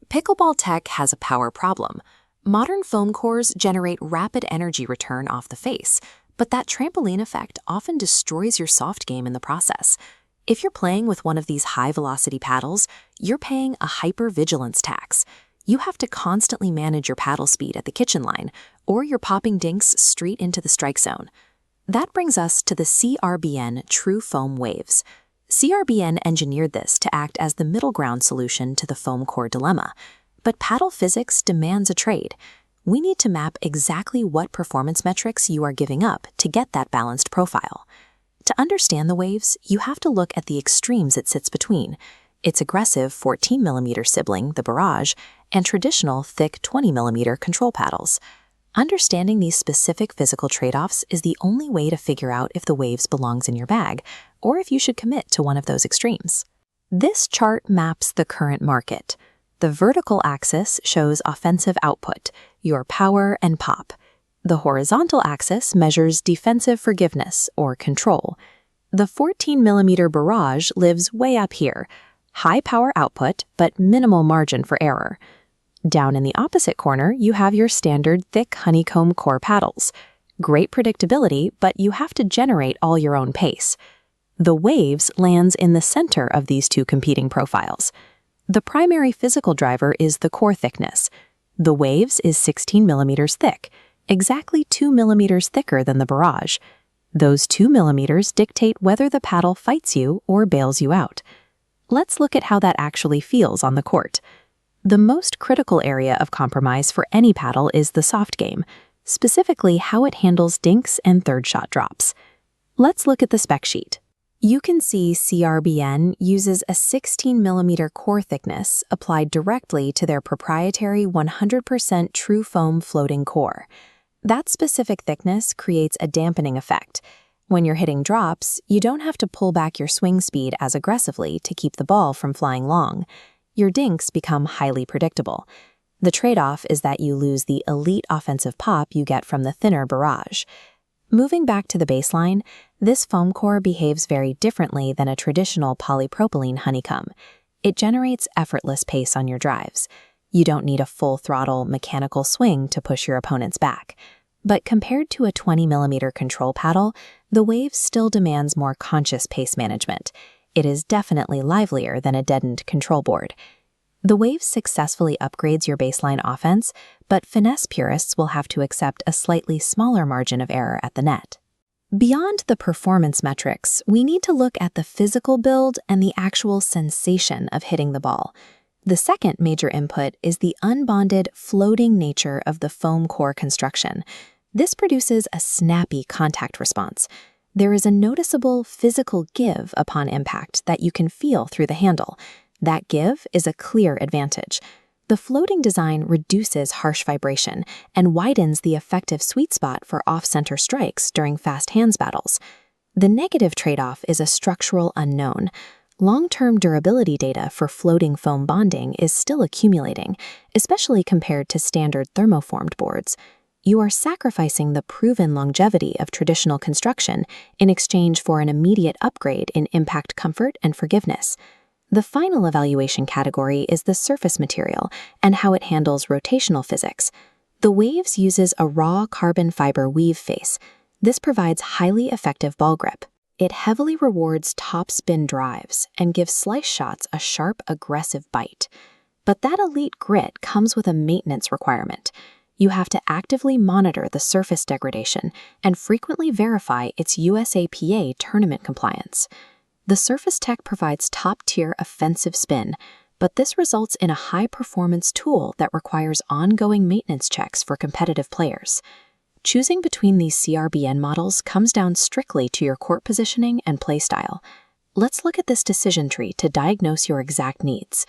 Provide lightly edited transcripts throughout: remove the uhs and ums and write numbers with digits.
Pickleball tech has a power problem. Modern foam cores generate rapid energy return off the face, but that trampoline effect often destroys your soft game in the process. If you're playing with one of these high-velocity paddles, you're paying a hyper-vigilance tax. You have to constantly manage your paddle speed at the kitchen line, or you're popping dinks straight into the strike zone. That brings us to the CRBN True Foam Waves. CRBN engineered this to act as the middle ground solution to the foam core dilemma. But paddle physics demands a trade. We need to map exactly what performance metrics you are giving up to get that balanced profile. To understand the waves, you have to look at the extremes it sits between: its aggressive 14mm sibling, the barrage, and traditional thick 20mm control paddles. Understanding these specific physical trade-offs is the only way to figure out if the waves belongs in your bag, or if you should commit to one of those extremes. This chart maps the current market. The vertical axis shows offensive output, your power and pop. The horizontal axis measures defensive forgiveness, or control. The 14mm barrage lives way up here, high power output, but minimal margin for error. Down in the opposite corner, you have your standard thick honeycomb core paddles. Great predictability, but you have to generate all your own pace. The waves lands in the center of these two competing profiles. The primary physical driver is the core thickness. The waves is 16mm thick, exactly 2mm thicker than the barrage. Those 2mm dictate whether the paddle fights you or bails you out. Let's look at how that actually feels on the court. The most critical area of compromise for any paddle is the soft game, specifically how it handles dinks and third shot drops. Let's look at the spec sheet. You can see CRBN uses a 16mm core thickness applied directly to their proprietary 100% true foam floating core. That specific thickness creates a dampening effect. When you're hitting drops, you don't have to pull back your swing speed as aggressively to keep the ball from flying long. Your dinks become highly predictable. The trade-off is that you lose the elite offensive pop you get from the thinner barrage. Moving back to the baseline, this foam core behaves very differently than a traditional polypropylene honeycomb. It generates effortless pace on your drives. You don't need a full-throttle mechanical swing to push your opponents back. But compared to a 20mm control paddle, the wave still demands more conscious pace management. It is definitely livelier than a deadened control board. The wave successfully upgrades your baseline offense, but finesse purists will have to accept a slightly smaller margin of error at the net. Beyond the performance metrics, we need to look at the physical build and the actual sensation of hitting the ball. The second major input is the unbonded, floating nature of the foam core construction. This produces a snappy contact response. There is a noticeable physical give upon impact that you can feel through the handle. That give is a clear advantage. The floating design reduces harsh vibration and widens the effective sweet spot for off-center strikes during fast hands battles. The negative trade-off is a structural unknown. Long-term durability data for floating foam bonding is still accumulating, especially compared to standard thermoformed boards. You are sacrificing the proven longevity of traditional construction in exchange for an immediate upgrade in impact comfort and forgiveness. The final evaluation category is the surface material and how it handles rotational physics. The Waves uses a raw carbon fiber weave face. This provides highly effective ball grip. It heavily rewards top spin drives and gives slice shots a sharp, aggressive bite. But that elite grit comes with a maintenance requirement. You have to actively monitor the surface degradation and frequently verify its USAPA tournament compliance. The Surface Tech provides top-tier offensive spin, but this results in a high-performance tool that requires ongoing maintenance checks for competitive players. Choosing between these CRBN models comes down strictly to your court positioning and playstyle. Let's look at this decision tree to diagnose your exact needs.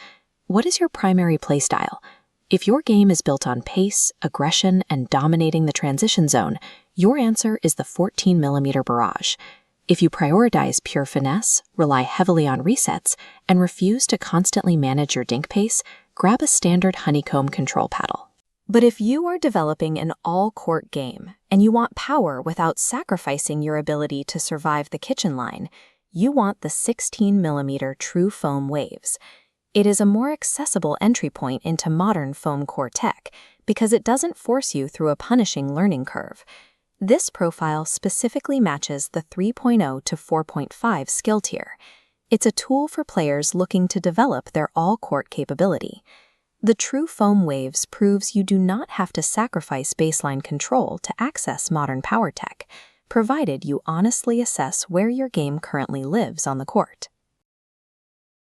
What is your primary playstyle? If your game is built on pace, aggression, and dominating the transition zone, your answer is the 14mm barrage. If you prioritize pure finesse, rely heavily on resets, and refuse to constantly manage your dink pace, grab a standard honeycomb control paddle. But if you are developing an all-court game and you want power without sacrificing your ability to survive the kitchen line, you want the 16mm True Foam Waves. It is a more accessible entry point into modern foam core tech because it doesn't force you through a punishing learning curve. This profile specifically matches the 3.0 to 4.5 skill tier. It's a tool for players looking to develop their all-court capability. The True Foam Waves proves you do not have to sacrifice baseline control to access modern power tech, provided you honestly assess where your game currently lives on the court.